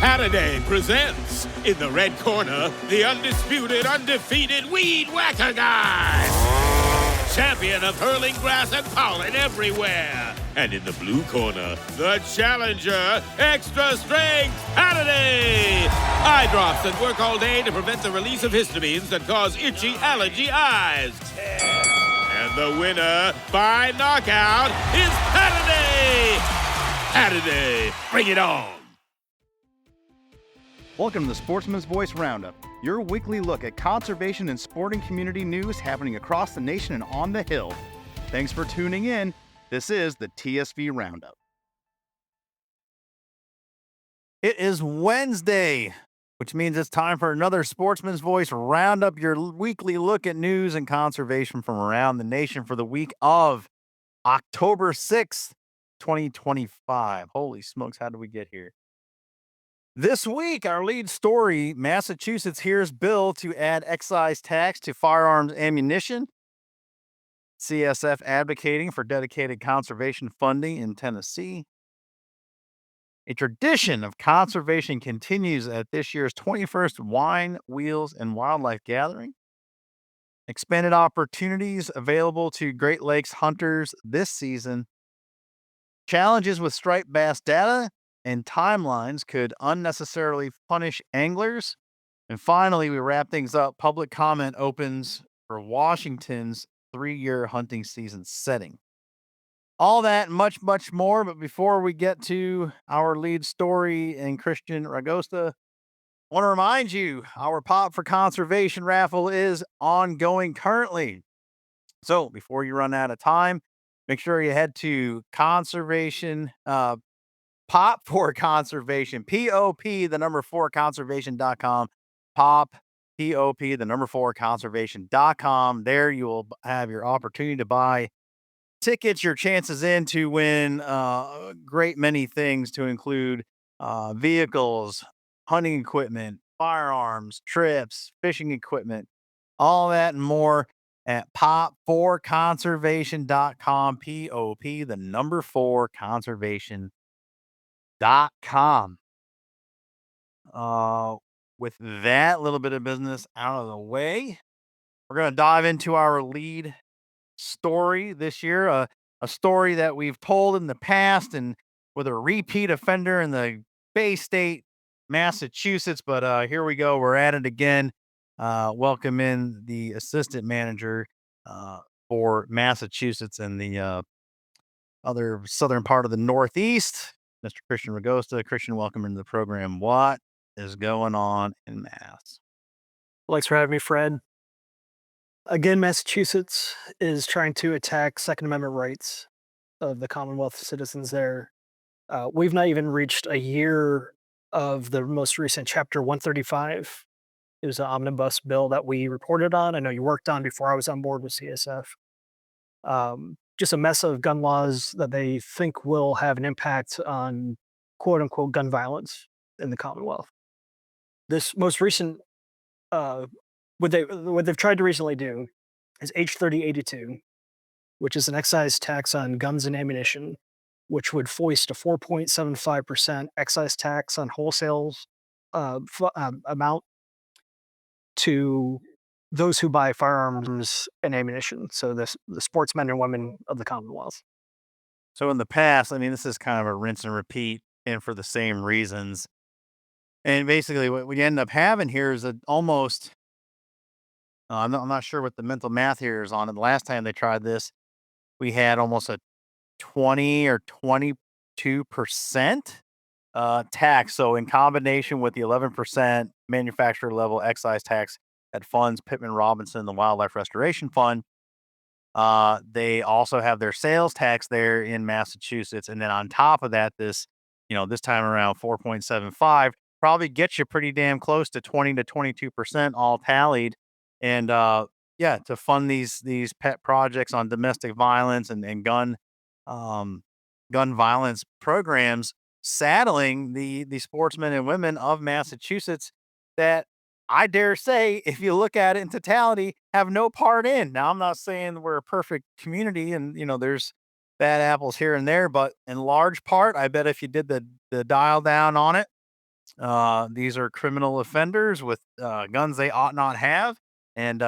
Saturday presents, in the red corner, the undisputed, undefeated Weed Whacker Guy. Champion of hurling grass and pollen everywhere. And in the blue corner, the challenger, extra strength Saturday. Eye drops that work all day to prevent the release of histamines that cause itchy allergy eyes. And the winner by knockout is Saturday. Saturday, bring it on. Welcome to the Sportsman's Voice Roundup, your weekly look at conservation and sporting community news happening across the nation and on the Hill. Thanks for tuning in. This is the TSV Roundup. It is Wednesday, which means it's time for another Sportsman's Voice Roundup, your weekly look at news and conservation from around the nation for the week of October 6th, 2025. Holy smokes, how did we get here? This week, our lead story, Massachusetts hears bill to add excise tax to firearms ammunition. CSF advocating for dedicated conservation funding in Tennessee. A tradition of conservation continues at this year's 21st Wine, Wheels, and Wildlife Gathering. Expanded opportunities available to Great Lakes hunters this season. Challenges with striped bass data and timelines could unnecessarily punish anglers. And finally, we wrap things up. Public comment opens for Washington's 3-year hunting season setting. All that and much, much more. But before we get to our lead story and Christian Ragosta, I want to remind you, our Pop for Conservation raffle is ongoing currently. So before you run out of time, make sure you head to Conservation, Pop for Conservation, P-O-P, the number 4 conservation.com, Pop, P-O-P, the number 4 conservation.com. There you will have your opportunity to buy tickets, your chances in to win a great many things, to include vehicles, hunting equipment, firearms, trips, fishing equipment, all that and more at pop4conservation.com, P-O-P, the number 4 conservation.com. With that little bit of business out of the way, we're going to dive into our lead story this year, a story that we've told in the past and with a repeat offender in the Bay State, Massachusetts. But here we go. We're at it again. Welcome in the assistant manager for Massachusetts and the other southern part of the Northeast, Mr. Christian Ragosta. Christian, welcome into the program. What is going on in Mass? Thanks for having me, Fred. Again, Massachusetts is trying to attack Second Amendment rights of the Commonwealth citizens there. We've not even reached a year of the most recent Chapter 135. It was an omnibus bill that we reported on. I know you worked on before I was on board with CSF. Just a mess of gun laws that they think will have an impact on quote-unquote gun violence in the Commonwealth. This most recent, what they've tried to recently do is H3082, which is an excise tax on guns and ammunition, which would foist a 4.75% excise tax on wholesale amount to those who buy firearms and ammunition, so the sportsmen and women of the Commonwealth. So in the past, I mean, this is kind of a rinse and repeat, and for the same reasons. And basically what we end up having here is almost, I'm not sure what the mental math here is on it. The last time they tried this, we had almost a 20 or 22% tax. So in combination with the 11% manufacturer level excise tax that funds Pittman Robinson, the Wildlife Restoration Fund, they also have their sales tax there in Massachusetts. And then on top of that, this time around 4.75 probably gets you pretty damn close to 20 to 22% all tallied. And to fund these pet projects on domestic violence and gun violence programs, saddling the sportsmen and women of Massachusetts that I dare say, if you look at it in totality, have no part in. Now, I'm not saying we're a perfect community and, there's bad apples here and there, but in large part, I bet if you did the dial down on it, These are criminal offenders with guns they ought not have, and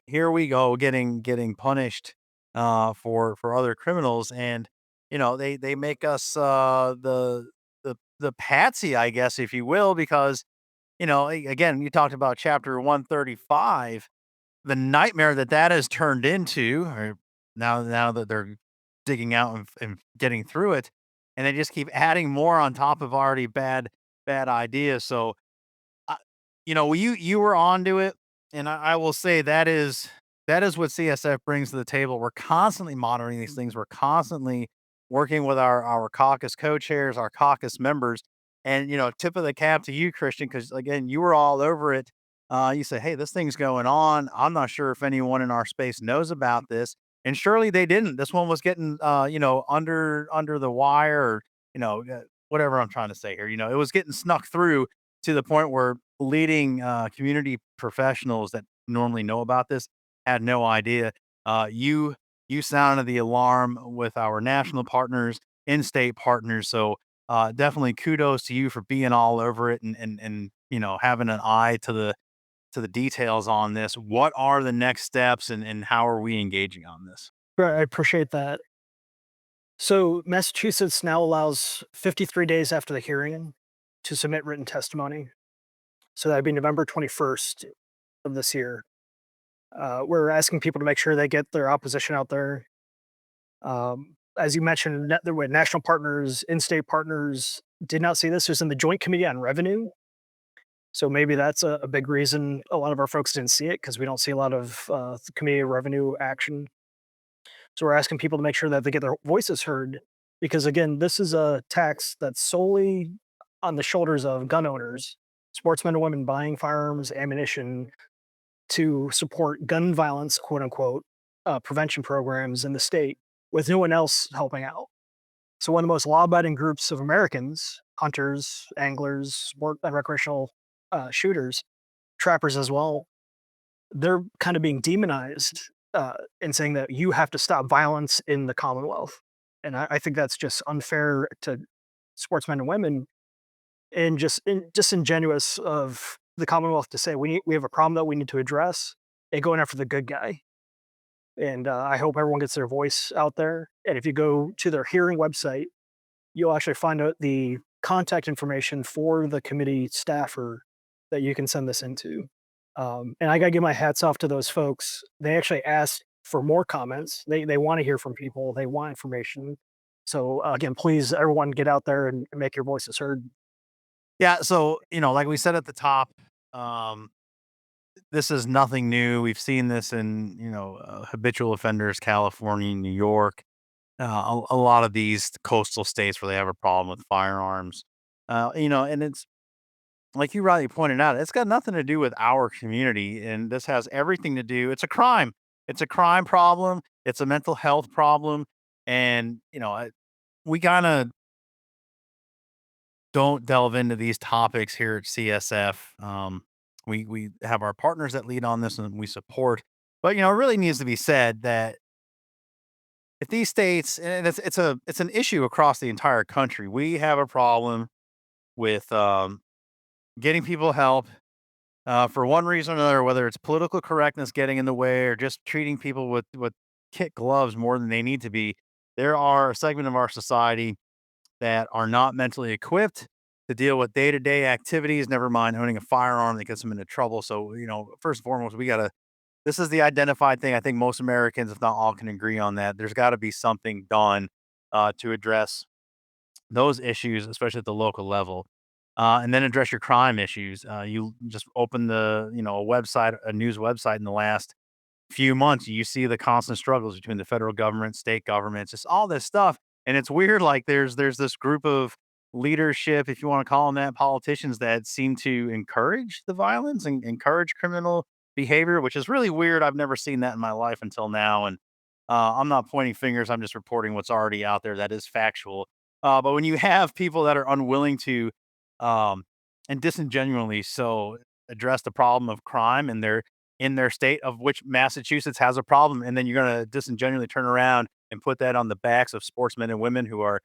here we go getting punished for other criminals, and they make us the patsy, I guess, if you will, because again, you talked about chapter 135, the nightmare that has turned into, or now that they're digging out and getting through it, and they just keep adding more on top of already bad ideas. So you were onto it, and I will say that is what CSF brings to the table. We're constantly monitoring these things. We're constantly working with our caucus co-chairs, our caucus members, and tip of the cap to you, Christian, because again, you were all over it. You say, "Hey, this thing's going on. I'm not sure if anyone in our space knows about this," and surely they didn't. This one was getting, under the wire, or whatever I'm trying to say here. It was getting snuck through to the point where leading community professionals that normally know about this had no idea. You sounded the alarm with our national partners, in-state partners. So definitely kudos to you for being all over it, and having an eye to the details on this. What are the next steps, and how are we engaging on this? Right, I appreciate that. So Massachusetts now allows 53 days after the hearing to submit written testimony. So that'd be November 21st of this year. We're asking people to make sure they get their opposition out there. As you mentioned, there were national partners, in-state partners did not see this. It was in the Joint Committee on Revenue. So maybe that's a big reason a lot of our folks didn't see it, because we don't see a lot of Committee of Revenue action. So we're asking people to make sure that they get their voices heard, because again, this is a tax that's solely on the shoulders of gun owners, sportsmen and women buying firearms, ammunition to support gun violence, quote unquote, prevention programs in the state, with no one else helping out. So one of the most law-abiding groups of Americans, hunters, anglers, sport and recreational shooters, trappers as well, they're kind of being demonized and saying that you have to stop violence in the Commonwealth. And I think that's just unfair to sportsmen and women, and just disingenuous of the Commonwealth to say we have a problem that we need to address, and going after the good guy. And I hope everyone gets their voice out there. And if you go to their hearing website, you'll actually find out the contact information for the committee staffer that you can send this into. And I gotta give my hats off to those folks. They actually asked for more comments. They want to hear from people. They want information. So again, please, everyone, get out there and make your voices heard. Yeah, so like we said at the top, um, this is nothing new. We've seen this in habitual offenders, California, New York, a lot of these coastal states where they have a problem with firearms. And it's like you rightly pointed out, it's got nothing to do with our community, and this has everything to do. It's a crime. It's a crime problem. It's a mental health problem, and we kind of don't delve into these topics here at CSF. We have our partners that lead on this, and we support. But it really needs to be said that if these states, and it's an issue across the entire country, we have a problem with getting people help for one reason or another, whether it's political correctness getting in the way or just treating people with kit gloves more than they need to be. There are a segment of our society that are not mentally equipped to deal with day-to-day activities, never mind owning a firearm that gets them into trouble. So, first and foremost, we gotta this is the identified thing. I think most Americans, if not all, can agree on that. There's gotta be something done to address those issues, especially at the local level. And then address your crime issues. You just open a website, a news website in the last few months, you see the constant struggles between the federal government, state governments, just all this stuff. And it's weird, like there's this group of leadership, if you want to call them that, politicians that seem to encourage the violence and encourage criminal behavior, which is really weird. I've never seen that in my life until now. And I'm not pointing fingers, I'm just reporting what's already out there that is factual. But when you have people that are unwilling to um, and disingenuously so address the problem of crime in their state, of which Massachusetts has a problem, and then you're gonna disingenuously turn around and put that on the backs of sportsmen and women who are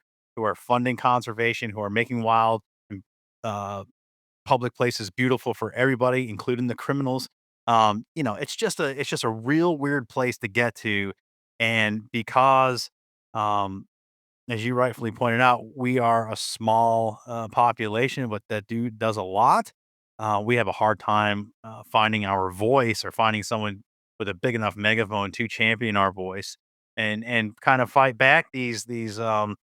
funding conservation, who are making wild and public places beautiful for everybody, including the criminals. It's just a real weird place to get to, and because, um, as you rightfully pointed out, we are a small population, but that dude does a lot. We have a hard time finding our voice or finding someone with a big enough megaphone to champion our voice and kind of fight back these um,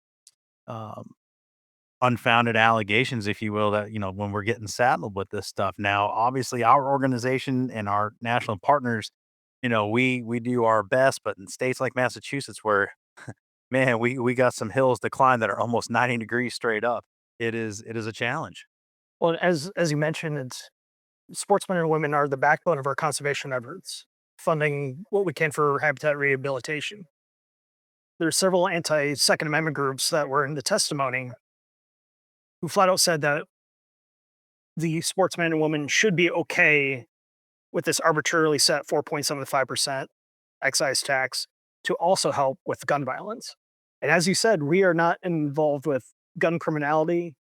unfounded allegations, if you will, that, when we're getting saddled with this stuff. Now, obviously, our organization and our national partners, we do our best, but in states like Massachusetts, where man, we got some hills to climb that are almost 90 degrees straight up. It is a challenge. Well, as you mentioned, it's sportsmen and women are the backbone of our conservation efforts, funding what we can for habitat rehabilitation. There's several anti-Second Amendment groups that were in the testimony who flat out said that the sportsmen and women should be okay with this arbitrarily set 4.75% excise tax to also help with gun violence. And as you said, we are not involved with gun criminality,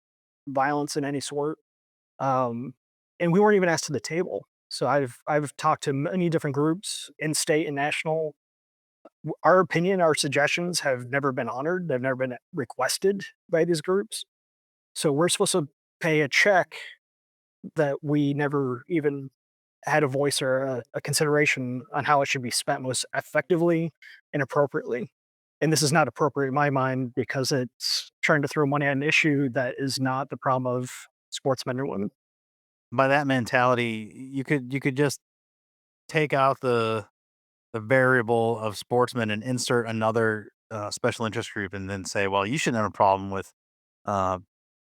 violence in any sort. Um, and we weren't even asked to the table. So I've talked to many different groups in state and national. Our opinion, our suggestions have never been honored. They've never been requested by these groups. So we're supposed to pay a check that we never even had a voice or a consideration on how it should be spent most effectively and appropriately. And this is not appropriate in my mind because it's trying to throw money at an issue that is not the problem of sportsmen and women. By that mentality, you could just take out the variable of sportsmen and insert another special interest group, and then say, well, you shouldn't have a problem with uh,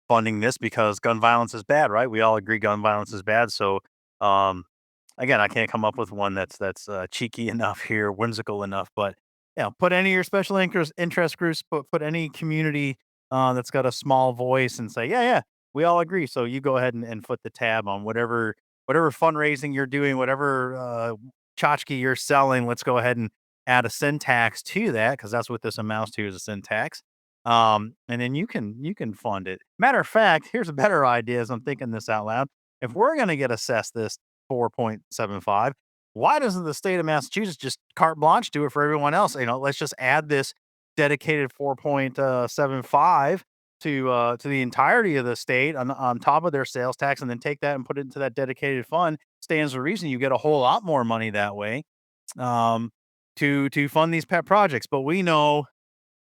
funding this because gun violence is bad, right? We all agree gun violence is bad. So, um, again, I can't come up with one that's cheeky enough here, whimsical enough. But put any of your special interest groups, put any community that's got a small voice, and say, yeah, we all agree. So you go ahead and foot the tab on whatever fundraising you're doing, whatever tchotchke you're selling. Let's go ahead and add a sin tax to that, because that's what this amounts to, is a sin tax. And then you can fund it. Matter of fact, here's a better idea as I'm thinking this out loud. If we're gonna get assessed this 4.75, why doesn't the state of Massachusetts just carte blanche do it for everyone else? Let's just add this dedicated 4.75 to the entirety of the state on top of their sales tax, and then take that and put it into that dedicated fund. Stands to reason you get a whole lot more money that way, um, to fund these pet projects. But we know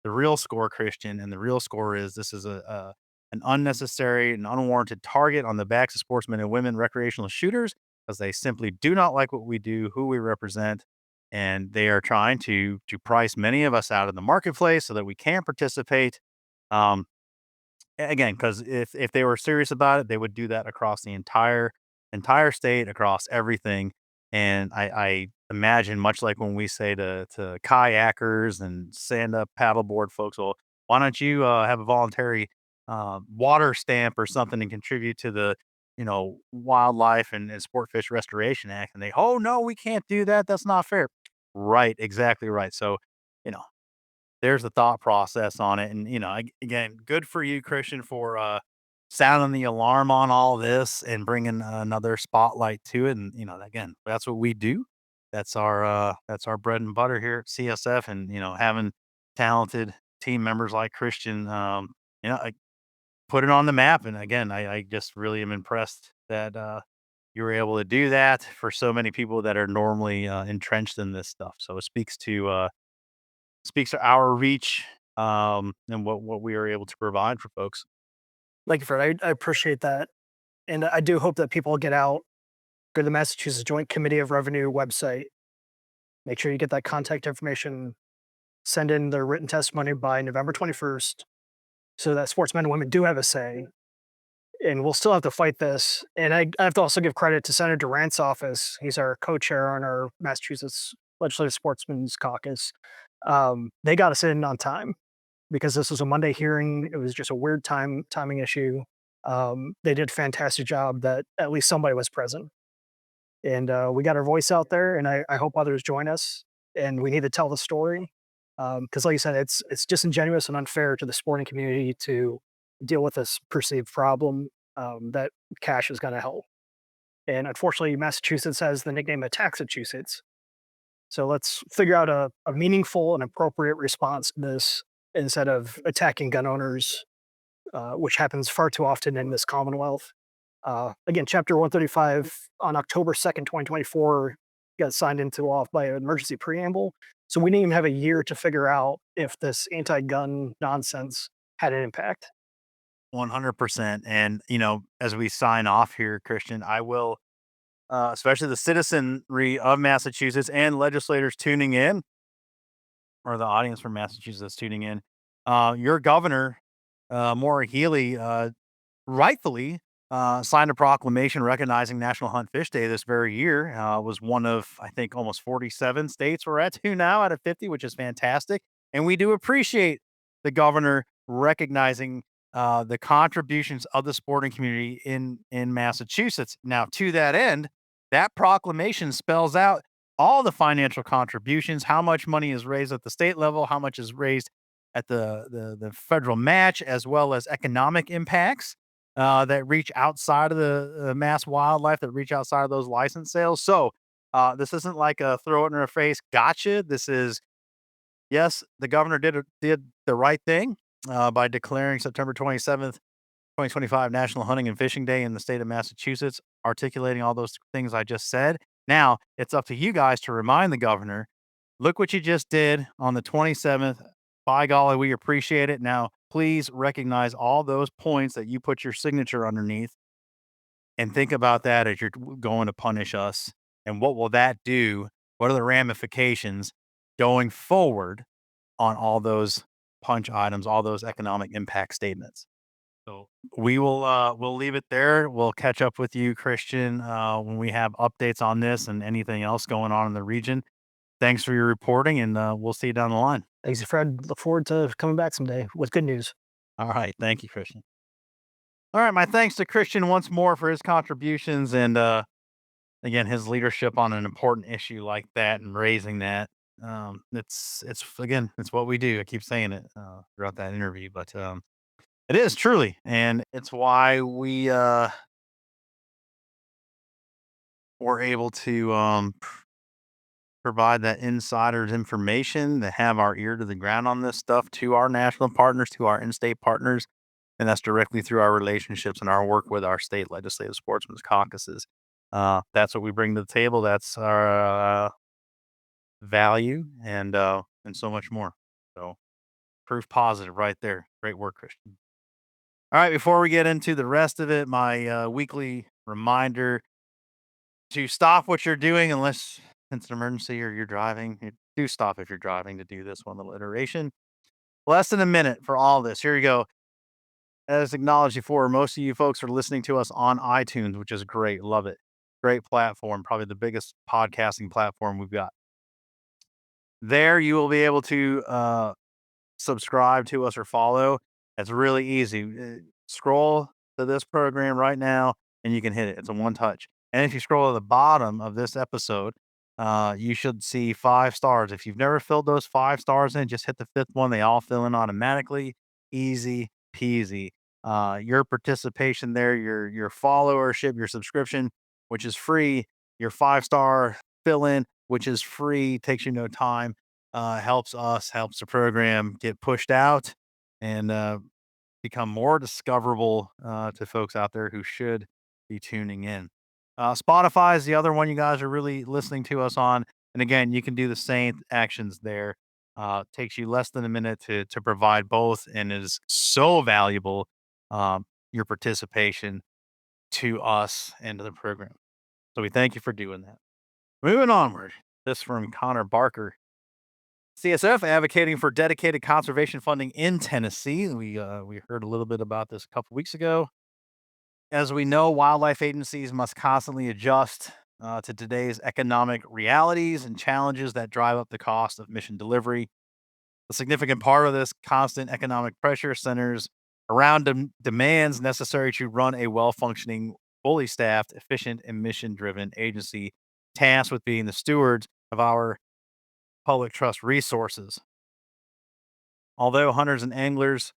the real score, Christian, and the real score is this is a an unnecessary and unwarranted target on the backs of sportsmen and women recreational shooters, because they simply do not like what we do, who we represent, and they are trying to price many of us out of the marketplace so that we can't participate. Um, Again, because if they were serious about it, they would do that across the entire state, across everything. And I imagine, much like when we say to kayakers and stand up paddleboard folks, well, why don't you have a voluntary water stamp or something and contribute to the Wildlife and Sport Fish Restoration Act? And they, oh no, we can't do that. That's not fair. Right, exactly right. So, you know, there's the thought process on it. And, again, good for you, Christian, for sounding the alarm on all this and bringing another spotlight to it. And, again, that's what we do. That's our bread and butter here at CSF. And, having talented team members like Christian, I put it on the map. And again, I just really am impressed that you were able to do that for so many people that are normally entrenched in this stuff. So it speaks to our reach, and what we are able to provide for folks. Thank you, Fred. I appreciate that. And I do hope that people get out, go to the Massachusetts Joint Committee of Revenue website. Make sure you get that contact information, send in their written testimony by November 21st so that sportsmen and women do have a say. And we'll still have to fight this. And I have to also give credit to Senator Durant's office. He's our co-chair on our Massachusetts Legislative Sportsmen's Caucus. They got us in on time because this was a Monday hearing. It was just a weird timing issue. They did a fantastic job that at least somebody was present. And we got our voice out there, and I hope others join us. And we need to tell the story because, like you said, it's disingenuous and unfair to the sporting community to deal with this perceived problem. that cash is going to help. And unfortunately, Massachusetts has the nickname of Taxachusetts. So let's figure out a meaningful and appropriate response to this instead of attacking gun owners, which happens far too often in this Commonwealth. Again, Chapter 135 on October 2nd, 2024, got signed into law by an emergency preamble. So we didn't even have a year to figure out if this anti gun nonsense had an impact. 100%. And, as we sign off here, Christian, I will, especially the citizenry of Massachusetts and legislators tuning in, or the audience from Massachusetts tuning in, your governor, Maura Healey, rightfully signed a proclamation recognizing National Hunt Fish Day this very year. Was one of, I think, almost 47 states we're at to now out of 50, which is fantastic. And we do appreciate the governor recognizing the contributions of the sporting community in Massachusetts. Now, to that end, that proclamation spells out all the financial contributions, how much money is raised at the state level, how much is raised at the federal match, as well as economic impacts that reach outside of the mass wildlife, that reach outside of those license sales. So this isn't like a throw it in her face, gotcha. This is, yes, the governor did the right thing by declaring September 27th, 2025 National Hunting and Fishing Day in the state of Massachusetts, articulating all those things I just said. Now it's up to you guys to remind the governor, look what you just did on the 27th. By golly, we appreciate it. Now, please recognize all those points that you put your signature underneath and think about that as you're going to punish us. And what will that do? What are the ramifications going forward on all those punch items, all those economic impact statements? So we'll leave it there. We'll catch up with you, Christian, when we have updates on this and anything else going on in the region. Thanks for your reporting, and we'll see you down the line. Thanks, Fred. Look forward to coming back someday with good news. All right. Thank you, Christian. All right. My thanks to Christian once more for his contributions and, again, his leadership on an important issue like that and raising that. It's what we do. I keep saying it throughout that interview, but it is truly, and it's why we were able to provide that insider's information, to have our ear to the ground on this stuff to our national partners, to our in-state partners, and that's directly through our relationships and our work with our state legislative sportsmen's caucuses. That's what we bring to the table. That's our value and so much more. So proof positive right there. Great work, Christian. All right, before we get into the rest of it, my weekly reminder to stop what you're doing unless it's an emergency or you're driving. Do stop if you're driving to do this one little iteration. Less than a minute for all this. Here you go. As acknowledged before, most of you folks are listening to us on iTunes, which is great. Love it. Great platform. Probably the biggest podcasting platform we've got. There you will be able to subscribe to us or follow. It's really easy. Scroll to this program right now and you can hit it. It's a one touch. And if you scroll to the bottom of this episode, you should see 5 stars. If you've never filled those 5 stars in, just hit the 5th one. They all fill in automatically. Easy peasy. Your participation there, your followership, your subscription, which is free, your 5-star fill in, which is free, takes you no time, helps us, helps the program get pushed out and become more discoverable to folks out there who should be tuning in. Spotify is the other one you guys are really listening to us on. And again, you can do the same actions there. Takes you less than a minute to provide both and is so valuable, your participation to us and to the program. So we thank you for doing that. Moving onward, this from Connor Barker. CSF advocating for dedicated conservation funding in Tennessee. We heard a little bit about this a couple weeks ago. As we know, wildlife agencies must constantly adjust to today's economic realities and challenges that drive up the cost of mission delivery. A significant part of this constant economic pressure centers around demands necessary to run a well-functioning, fully staffed, efficient, and mission-driven agency tasked with being the stewards of our public trust resources. Although hunters and anglers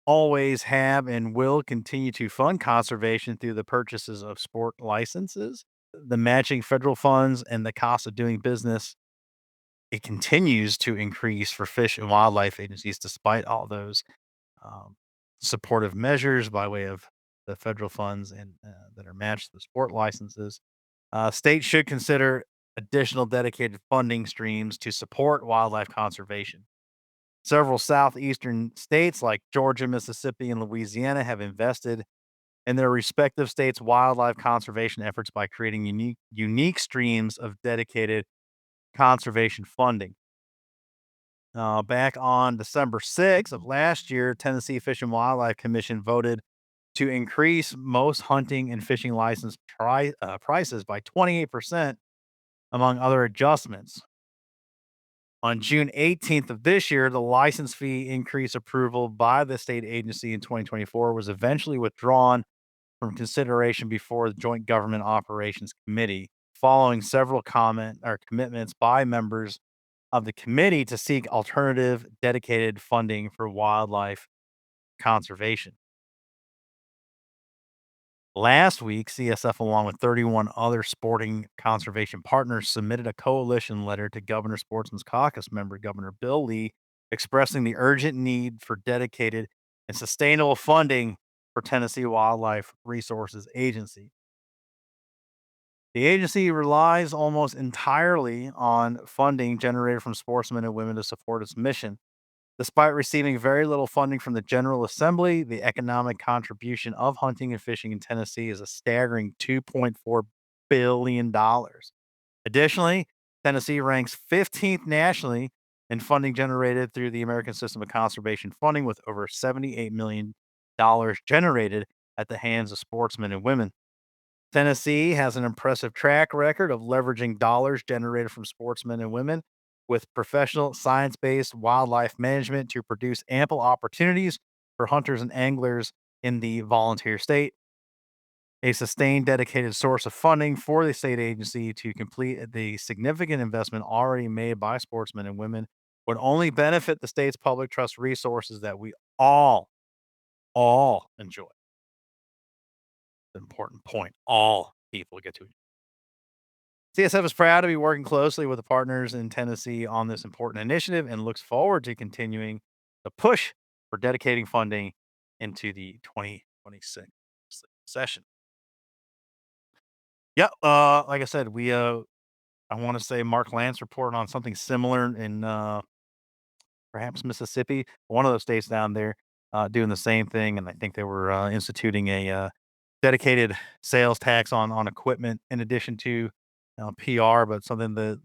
always have and will continue to fund conservation through the purchases of sport licenses, the matching federal funds, and the cost of doing business. It continues to increase for fish and wildlife agencies despite all those um, supportive measures by way of the federal funds and that are matched to the sport licenses. States should consider additional dedicated funding streams to support wildlife conservation. Several southeastern states like Georgia, Mississippi, and Louisiana have invested in their respective states' wildlife conservation efforts by creating unique streams of dedicated conservation funding. Back on December 6th of last year, Tennessee Fish and Wildlife Commission voted to increase most hunting and fishing license prices by 28%, among other adjustments. On June 18th of this year, the license fee increase approval by the state agency in 2024 was eventually withdrawn from consideration before the Joint Government Operations Committee, following several comment or commitments by members of the committee to seek alternative dedicated funding for wildlife conservation. Last week, CSF, along with 31 other sporting conservation partners, submitted a coalition letter to Governor Sportsman's caucus member, Governor Bill Lee, expressing the urgent need for dedicated and sustainable funding for Tennessee Wildlife Resources Agency. The agency relies almost entirely on funding generated from sportsmen and women to support its mission. Despite receiving very little funding from the General Assembly, the economic contribution of hunting and fishing in Tennessee is a staggering $2.4 billion. Additionally, Tennessee ranks 15th nationally in funding generated through the American System of Conservation Funding, with over $78 million generated at the hands of sportsmen and women. Tennessee has an impressive track record of leveraging dollars generated from sportsmen and women with professional science based wildlife management to produce ample opportunities for hunters and anglers in the volunteer state. A sustained, dedicated source of funding for the state agency to complete the significant investment already made by sportsmen and women would only benefit the state's public trust resources that we all enjoy. An important point. All people get to. CSF is proud to be working closely with the partners in Tennessee on this important initiative and looks forward to continuing the push for dedicating funding into the 2026 session. Yeah, like I said, I want to say Mark Lance reported on something similar in perhaps Mississippi, one of those states down there, doing the same thing, and I think they were instituting a dedicated sales tax on equipment in addition to PR, but something that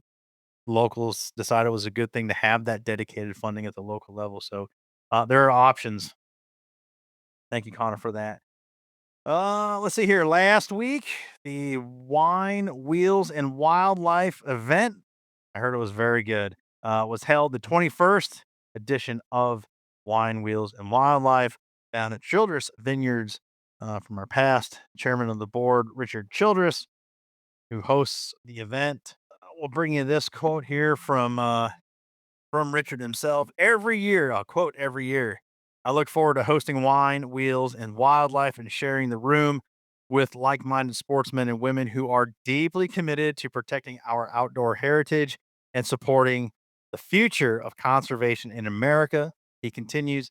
locals decided was a good thing to have that dedicated funding at the local level. So there are options. Thank you, Connor, for that. Let's see here. Last week, the Wine, Wheels, and Wildlife event, I heard it was very good, was held the 21st edition of Wine, Wheels, and Wildlife down at Childress Vineyards, from our past chairman of the board, Richard Childress, who hosts the event. We'll bring you this quote here from Richard himself. Every year, I'll quote every year, I look forward to hosting Wine, Wheels, and Wildlife and sharing the room with like minded sportsmen and women who are deeply committed to protecting our outdoor heritage and supporting the future of conservation in America. He continues,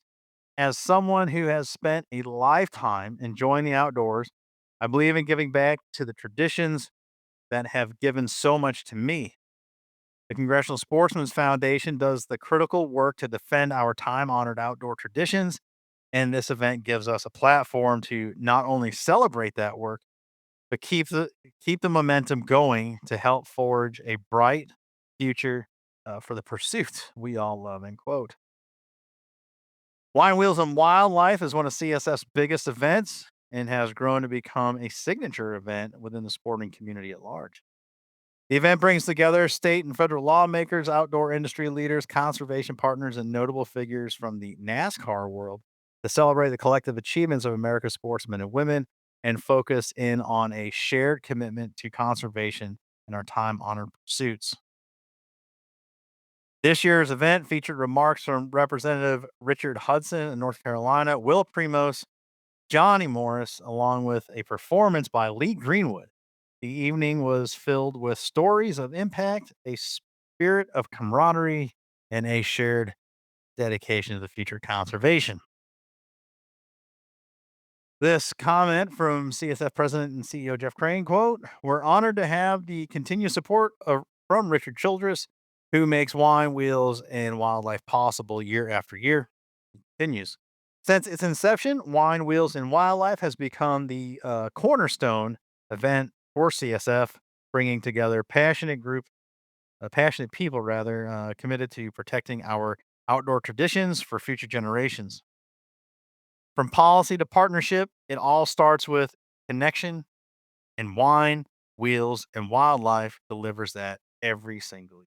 as someone who has spent a lifetime enjoying the outdoors, I believe in giving back to the traditions that have given so much to me. The Congressional Sportsmen's Foundation does the critical work to defend our time honored outdoor traditions, and this event gives us a platform to not only celebrate that work, but keep the momentum going to help forge a bright future for the pursuit we all love. End quote. Wine Wheels and Wildlife is one of CSF's biggest events and has grown to become a signature event within the sporting community at large. The event brings together state and federal lawmakers, outdoor industry leaders, conservation partners, and notable figures from the NASCAR world to celebrate the collective achievements of America's sportsmen and women and focus in on a shared commitment to conservation and our time honored pursuits. This year's event featured remarks from Representative Richard Hudson in North Carolina, Will Primos, Johnny Morris, along with a performance by Lee Greenwood. The evening was filled with stories of impact, a spirit of camaraderie, and a shared dedication to the future conservation. This comment from CSF President and CEO Jeff Crane, quote, "We're honored to have the continued support from Richard Childress, who makes wine, wheels, and wildlife possible year after year." Continues. Since its inception, Wine, Wheels, and Wildlife has become the cornerstone event for CSF, bringing together passionate people rather, committed to protecting our outdoor traditions for future generations. From policy to partnership, it all starts with connection, and Wine, Wheels, and Wildlife delivers that every single year.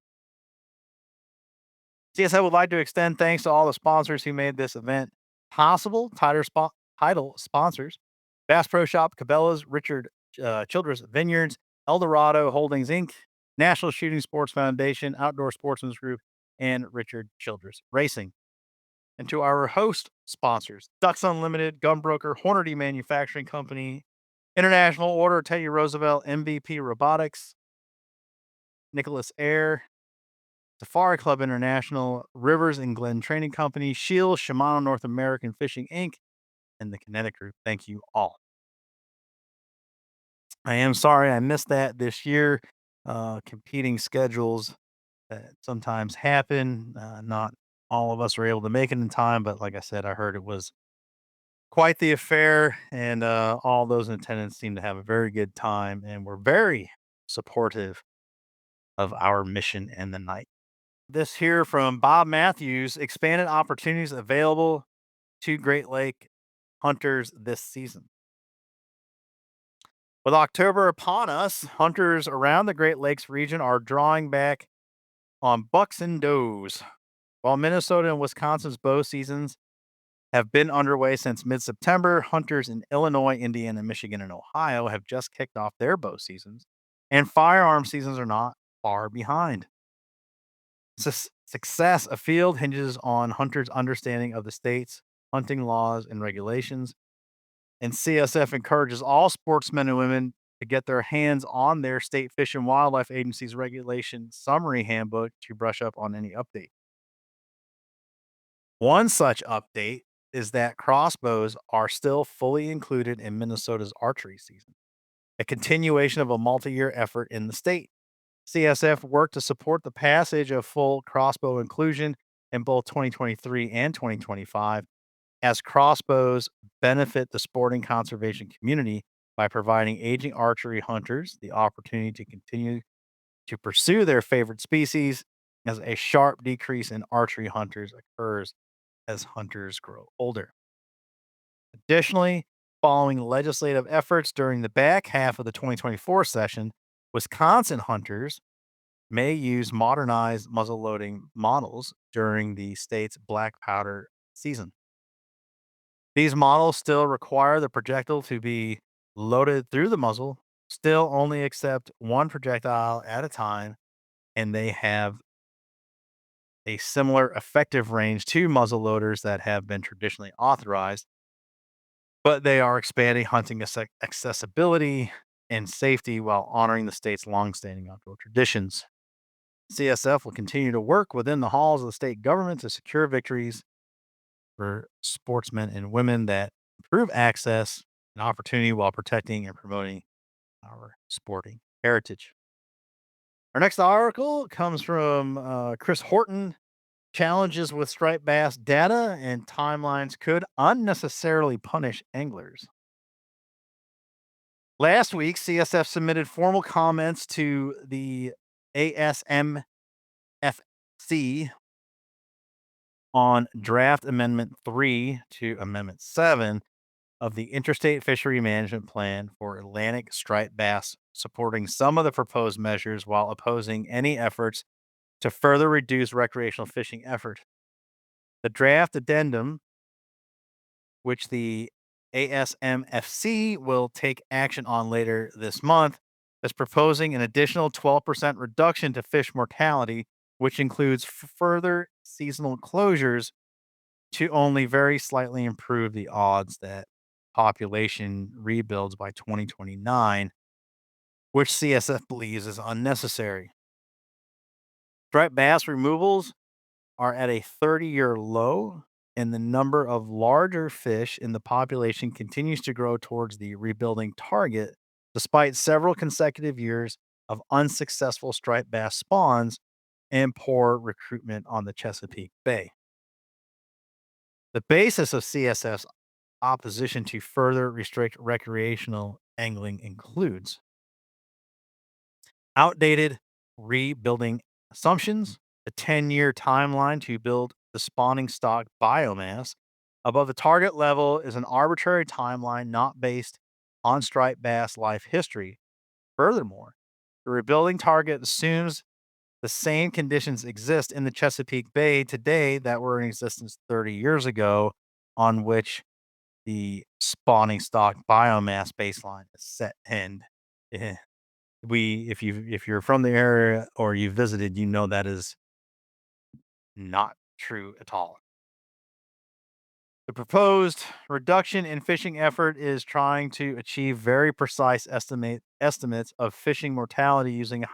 CSI would like to extend thanks to all the sponsors who made this event possible. Title sponsors: Bass Pro Shop, Cabela's, Richard Childress Vineyards, Eldorado Holdings Inc., National Shooting Sports Foundation, Outdoor Sportsmen's Group, and Richard Childress Racing. And to our host sponsors: Ducks Unlimited, Gunbroker, Hornady Manufacturing Company, International Order, Teddy Roosevelt, MVP Robotics, Nicholas Air, Safari Club International, Rivers and Glen Training Company, Shield, Shimano North American Fishing Inc., and the Kinetic Group. Thank you all. I am sorry I missed that this year. Competing schedules sometimes happen. Not all of us were able to make it in time, but like I said, I heard it was quite the affair, and all those in attendance seemed to have a very good time and were very supportive of our mission and the night. This here from Bob Matthews: expanded opportunities available to Great Lake hunters this season. With October upon us, hunters around the Great Lakes region are drawing back on bucks and does. While Minnesota and Wisconsin's bow seasons have been underway since mid September, hunters in Illinois, Indiana, Michigan, and Ohio have just kicked off their bow seasons, and firearm seasons are not far behind. Success afield hinges on hunters' understanding of the state's hunting laws and regulations, and CSF encourages all sportsmen and women to get their hands on their state Fish and Wildlife Agency's regulation summary handbook to brush up on any update. One such update is that crossbows are still fully included in Minnesota's archery season, a continuation of a multi-year effort in the state. CSF worked to support the passage of full crossbow inclusion in both 2023 and 2025, as crossbows benefit the sporting conservation community by providing aging archery hunters the opportunity to continue to pursue their favorite species, as a sharp decrease in archery hunters occurs as hunters grow older. Additionally, following legislative efforts during the back half of the 2024 session, Wisconsin hunters may use modernized muzzleloading models during the state's black powder season. These models still require the projectile to be loaded through the muzzle, still only accept one projectile at a time, and they have a similar effective range to muzzle loaders that have been traditionally authorized, but they are expanding hunting accessibility and safety while honoring the state's longstanding outdoor traditions. CSF will continue to work within the halls of the state government to secure victories for sportsmen and women that improve access and opportunity while protecting and promoting our sporting heritage. Our next article comes from Chris Horton. Challenges with striped bass data and timelines could unnecessarily punish anglers. Last week, CSF submitted formal comments to the ASMFC on Draft Amendment 3 to Amendment 7 of the Interstate Fishery Management Plan for Atlantic striped bass, supporting some of the proposed measures while opposing any efforts to further reduce recreational fishing effort. The draft addendum, which the ASMFC will take action on later this month, is proposing an additional 12% reduction to fish mortality which includes further seasonal closures to only very slightly improve the odds that population rebuilds by 2029, which CSF believes is unnecessary. Striped bass removals are at a 30-year low, and the number of larger fish in the population continues to grow towards the rebuilding target, despite several consecutive years of unsuccessful striped bass spawns and poor recruitment on the Chesapeake Bay. The basis of CSF's opposition to further restrict recreational angling includes outdated rebuilding assumptions, a 10-year timeline to build the spawning stock biomass above the target level is an arbitrary timeline not based on striped bass life history. Furthermore, the rebuilding target assumes the same conditions exist in the Chesapeake Bay today that were in existence 30 years ago, on which the spawning stock biomass baseline is set. And eh, if you're from the area or you visited, you know that is not true at all. The proposed reduction in fishing effort is trying to achieve very precise estimates of fishing mortality using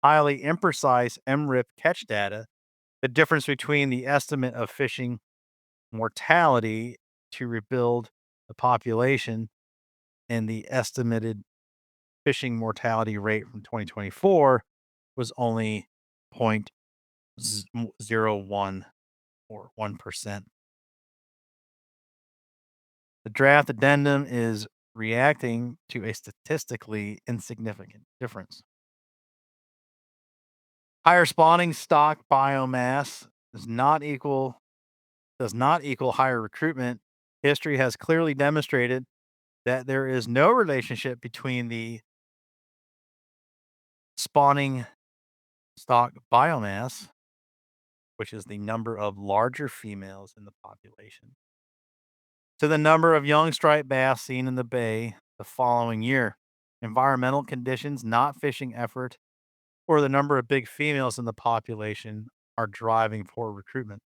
highly imprecise MRIP catch data. The difference between the estimate of fishing mortality to rebuild the population and the estimated fishing mortality rate from 2024 was only 0.01 or 1%. The draft addendum is reacting to a statistically insignificant difference. Higher spawning stock biomass does not equal higher recruitment. History has clearly demonstrated that there is no relationship between the spawning stock biomass, which is the number of larger females in the population, to the number of young striped bass seen in the bay the following year. Environmental conditions, not fishing effort, or the number of big females in the population are driving poor recruitment.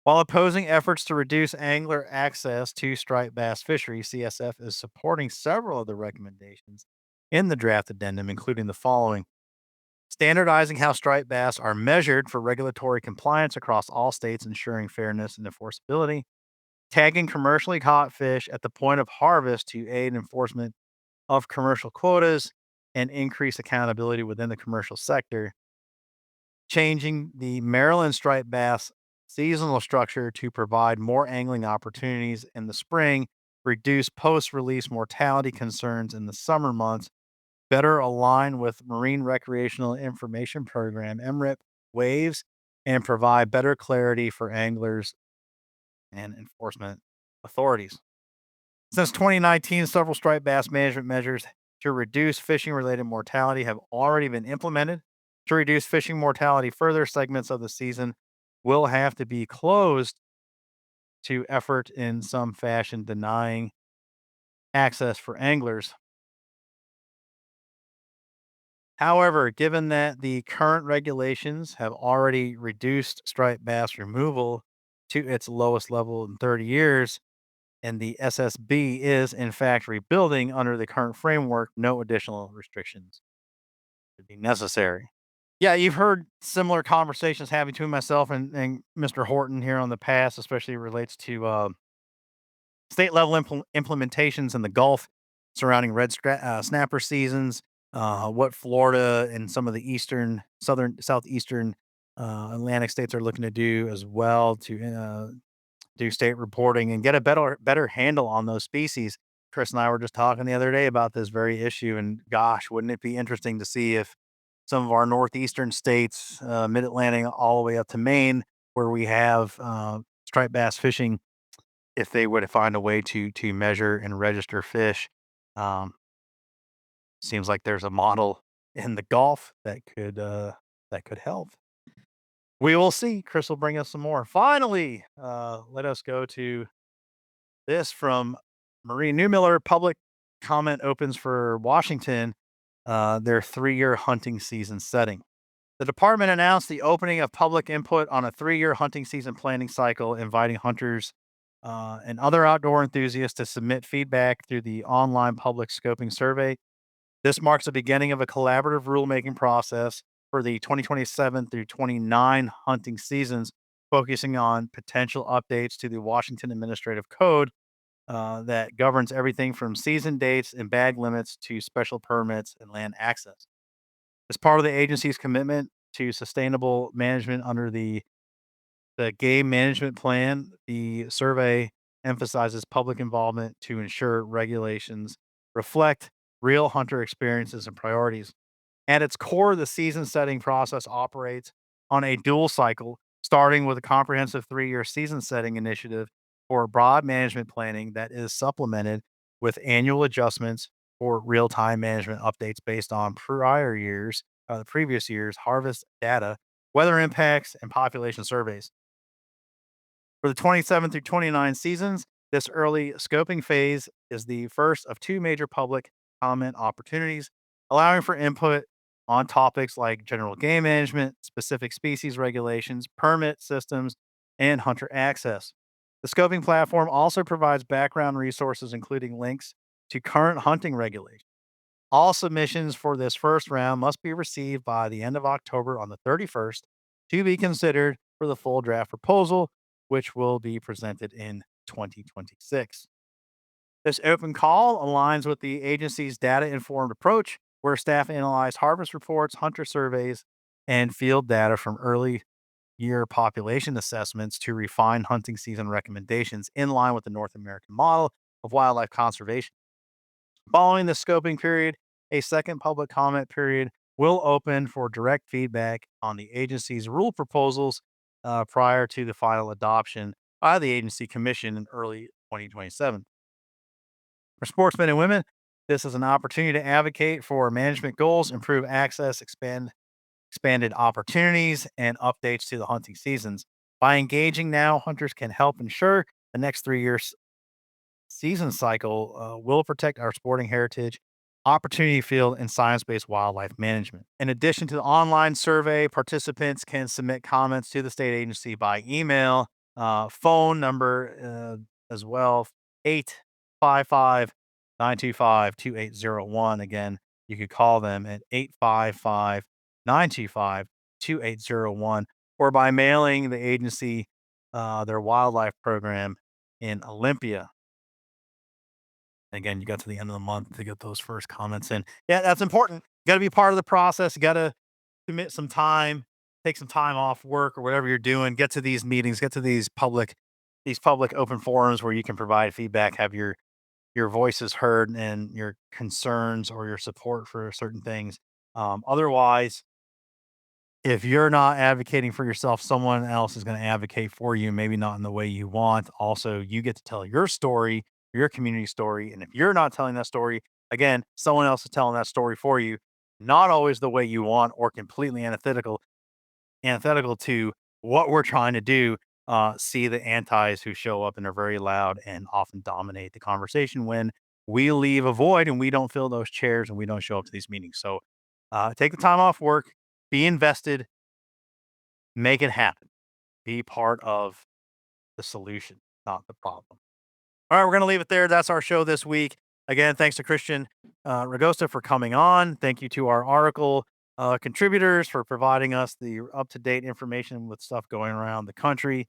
While opposing efforts to reduce angler access to striped bass fishery, CSF is supporting several of the recommendations in the draft addendum, including the following: standardizing how striped bass are measured for regulatory compliance across all states, ensuring fairness and enforceability, tagging commercially caught fish at the point of harvest to aid enforcement of commercial quotas and increase accountability within the commercial sector, changing the Maryland striped bass seasonal structure to provide more angling opportunities in the spring, reduce post-release mortality concerns in the summer months, better align with Marine Recreational Information Program (MRIP) waves, and provide better clarity for anglers and enforcement authorities. Since 2019, several striped bass management measures to reduce fishing-related mortality have already been implemented. To reduce fishing mortality further, segments of the season will have to be closed to effort in some fashion, denying access for anglers. However, given that the current regulations have already reduced striped bass removal to its lowest level in 30 years, and the SSB is in fact rebuilding under the current framework, no additional restrictions would be necessary. Yeah, you've heard similar conversations had between myself and Mr. Horton here on the past, especially relates to state level implementations in the Gulf surrounding snapper seasons, what Florida and some of the southeastern Atlantic states are looking to do as well to do state reporting and get a better handle on those species. Chris and I were just talking the other day about this very issue, and gosh, wouldn't it be interesting to see if some of our northeastern states, mid Atlantic, all the way up to Maine, where we have striped bass fishing, if they were to find a way to measure and register fish. Um, Seems like there's a model in the Gulf that could help. We will see. Chris will bring us some more. Finally, let us go to this from Marie Newmiller. Public comment opens for Washington, their 3-year hunting season setting. The department announced the opening of public input on a 3-year hunting season planning cycle, inviting hunters and other outdoor enthusiasts to submit feedback through the online public scoping survey. This marks the beginning of a collaborative rulemaking process for the 2027 through 29 hunting seasons, focusing on potential updates to the Washington Administrative Code that governs everything from season dates and bag limits to special permits and land access. As part of the agency's commitment to sustainable management under the game management plan, the survey emphasizes public involvement to ensure regulations reflect real hunter experiences and priorities. At its core, the season setting process operates on a dual cycle, starting with a comprehensive 3-year season setting initiative for broad management planning that is supplemented with annual adjustments for real time management updates based on the previous year's harvest data, weather impacts, and population surveys. For the 27 through 29 seasons, this early scoping phase is the first of 2 major public comment opportunities, allowing for input on topics like general game management, specific species regulations, permit systems, and hunter access. The scoping platform also provides background resources, including links to current hunting regulations. All submissions for this first round must be received by the end of October on the 31st to be considered for the full draft proposal, which will be presented in 2026. This open call aligns with the agency's data informed approach, where staff analyze harvest reports, hunter surveys, and field data from early year population assessments to refine hunting season recommendations in line with the North American model of wildlife conservation. Following the scoping period, a second public comment period will open for direct feedback on the agency's rule proposals prior to the final adoption by the agency commission in early 2027. For sportsmen and women, this is an opportunity to advocate for management goals, improve access, expanded opportunities, and updates to the hunting seasons. By engaging now, hunters can help ensure the next 3 years season cycle will protect our sporting heritage, opportunity field, and science based wildlife management. In addition to the online survey, participants can submit comments to the state agency by email, phone number as well, 855 925 2801. Again, you could call them at 855 925 2801 or by mailing the agency their wildlife program in Olympia. Again, you got to the end of the month to get those first comments in. Yeah, that's important. You got to be part of the process. You got to commit some time, take some time off work or whatever you're doing. Get to these meetings, get to these public open forums where you can provide feedback, have your voices heard, and your concerns or your support for certain things. Otherwise, if you're not advocating for yourself, someone else is going to advocate for you, maybe not in the way you want. Also, you get to tell your story, your community story. And if you're not telling that story, again, someone else is telling that story for you, not always the way you want or completely antithetical to what we're trying to do. See the antis who show up and are very loud and often dominate the conversation when we leave a void and we don't fill those chairs and we don't show up to these meetings. So take the time off work, be invested, make it happen. Be part of the solution, not the problem. All right, we're going to leave it there. That's our show this week. Again, thanks to Christian Ragosta for coming on. Thank you to our article contributors for providing us the up-to-date information with stuff going around the country.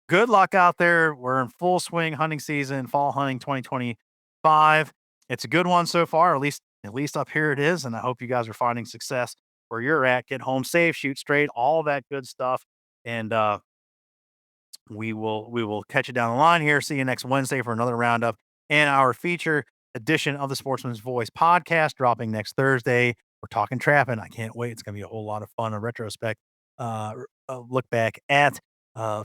Good luck out there. We're in full swing hunting season, fall hunting 2025. It's a good one so far, at least up here it is. And I hope you guys are finding success where you're at. Get home safe, shoot straight, all that good stuff. And we will catch you down the line here. See you next Wednesday for another roundup and our feature edition of the Sportsman's Voice podcast dropping next Thursday. We're talking trapping. I can't wait. It's going to be a whole lot of fun. A retrospect look back at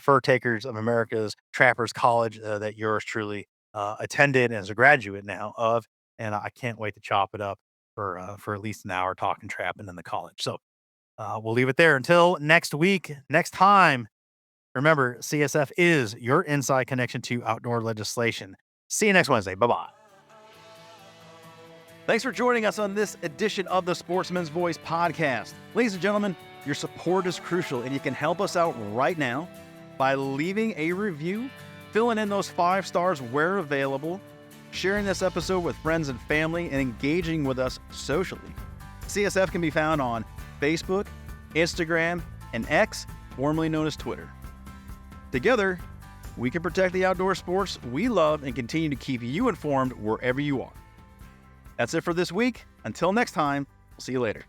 Fur Takers of America's Trappers College that yours truly attended as a graduate now of. And I can't wait to chop it up for at least an hour talking trapping in the college. So we'll leave it there until next week, next time. Remember, CSF is your inside connection to outdoor legislation. See you next Wednesday. Bye-bye. Thanks for joining us on this edition of the Sportsman's Voice podcast. Ladies and gentlemen, Your support is crucial, and you can help us out right now by leaving a review, filling in those 5 stars where available, sharing this episode with friends and family, and engaging with us socially. CSF can be found on Facebook, Instagram, and X, formerly known as Twitter. Together, we can protect the outdoor sports we love and continue to keep you informed wherever you are. That's it for this week. Until next time, we'll see you later.